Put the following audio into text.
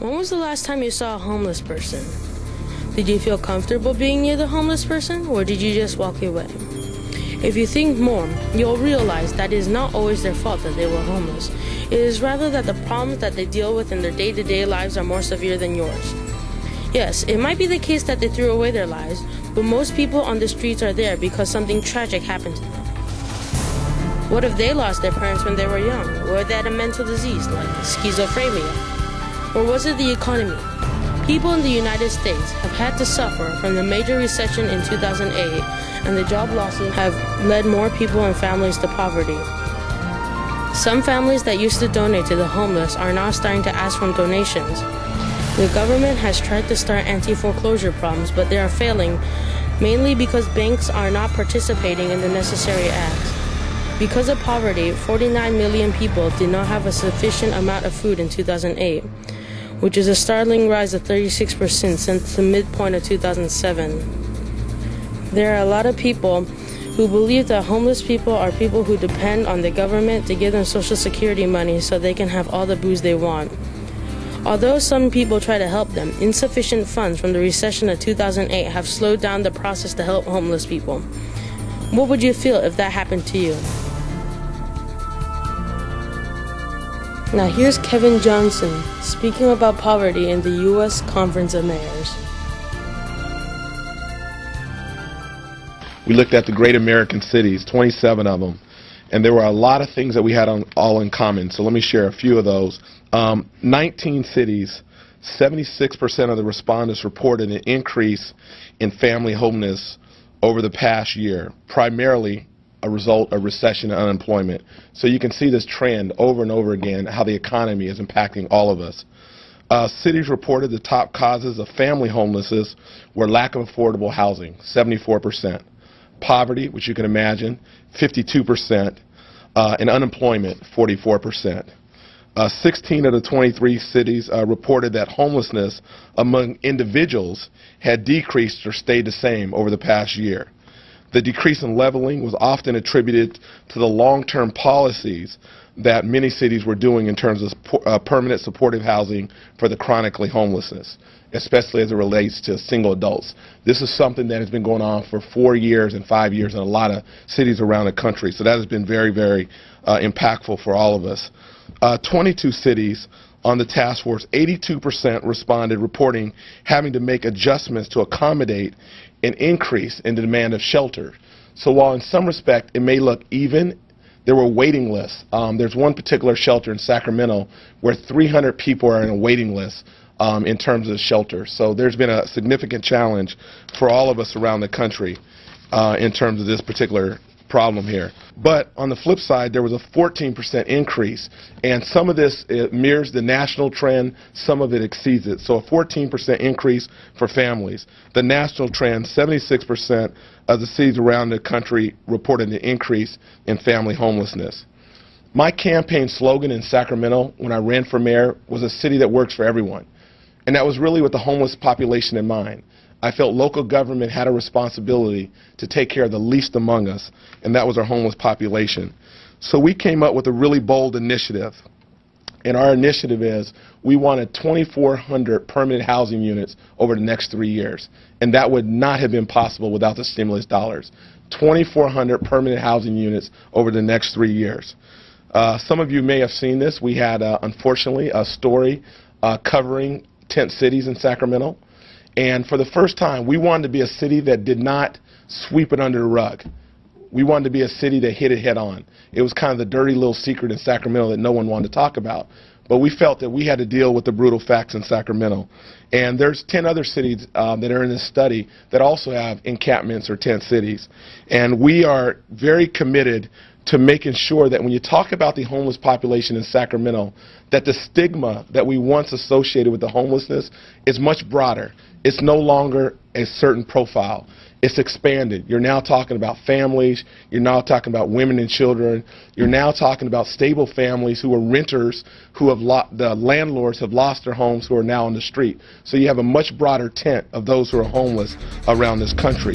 When was the last time you saw a homeless person? Did you feel comfortable being near the homeless person, or did you just walk away? If you think more, you'll realize that it is not always their fault that they were homeless. It is rather that the problems that they deal with in their day-to-day lives are more severe than yours. Yes, it might be the case that they threw away their lives, but most people on the streets are there because something tragic happened to them. What if they lost their parents when they were young, or they had a mental disease like schizophrenia? Or was it the economy? People in the United States have had to suffer from the major recession in 2008, and the job losses have led more people and families to poverty. Some families that used to donate to the homeless are now starting to ask for donations. The government has tried to start anti-foreclosure programs, but they are failing, mainly because banks are not participating in the necessary acts. Because of poverty, 49 million people did not have a sufficient amount of food in 2008. Which is a startling rise of 36% since the midpoint of 2007. There are a lot of people who believe that homeless people are people who depend on the government to give them Social Security money so they can have all the booze they want. Although some people try to help them, insufficient funds from the recession of 2008 have slowed down the process to help homeless people. What would you feel if that happened to you? Now here's Kevin Johnson speaking about poverty in the U.S. Conference of Mayors. We looked at the great American cities, 27 of them, and there were a lot of things that we had all in common. So let me share a few of those. 19 cities, 76% of the respondents reported an increase in family homelessness over the past year, primarily a result of recession and unemployment. So you can see this trend over and over again, how the economy is impacting all of us. Cities reported the top causes of family homelessness were lack of affordable housing, 74%, poverty, which you can imagine, 52%, and unemployment, 44%. 16 of the 23 cities reported that homelessness among individuals had decreased or stayed the same over the past year. The decrease in leveling was often attributed to the long-term policies that many cities were doing in terms of permanent supportive housing for the chronically homelessness, especially as it relates to single adults. This is something that has been going on for 4 years and 5 years in a lot of cities around the country. So that has been very, very impactful for all of us. 22 cities on the task force, 82% responded reporting having to make adjustments to accommodate an increase in the demand of shelter. So while in some respect it may look even, there were waiting lists. There's one particular shelter in Sacramento where 300 people are in a waiting list in terms of shelter. So there's been a significant challenge for all of us around the country in terms of this particular problem here. But on the flip side, there was a 14% increase, and some of this mirrors the national trend, some of it exceeds it. So a 14% increase for families. The national trend, 76% of the cities around the country reported an increase in family homelessness. My campaign slogan in Sacramento when I ran for mayor was a city that works for everyone. And that was really with the homeless population in mind. I felt local government had a responsibility to take care of the least among us, and that was our homeless population. So we came up with a really bold initiative, and our initiative is we wanted 2,400 permanent housing units over the next 3 years, and that would not have been possible without the stimulus dollars. 2,400 permanent housing units over the next 3 years. Some of you may have seen this. We had, unfortunately, a story covering tent cities in Sacramento. And for the first time, we wanted to be a city that did not sweep it under the rug. We wanted to be a city that hit it head on. It was kind of the dirty little secret in Sacramento that no one wanted to talk about. But we felt that we had to deal with the brutal facts in Sacramento. And there's 10 other cities that are in this study that also have encampments or tent cities. And we are very committed to making sure that when you talk about the homeless population in Sacramento, that the stigma that we once associated with the homelessness is much broader. It's no longer a certain profile. It's expanded. You're now talking about families. You're now talking about women and children. You're now talking about stable families who are renters, who have the landlords have lost their homes, who are now on the street. So you have a much broader tent of those who are homeless around this country.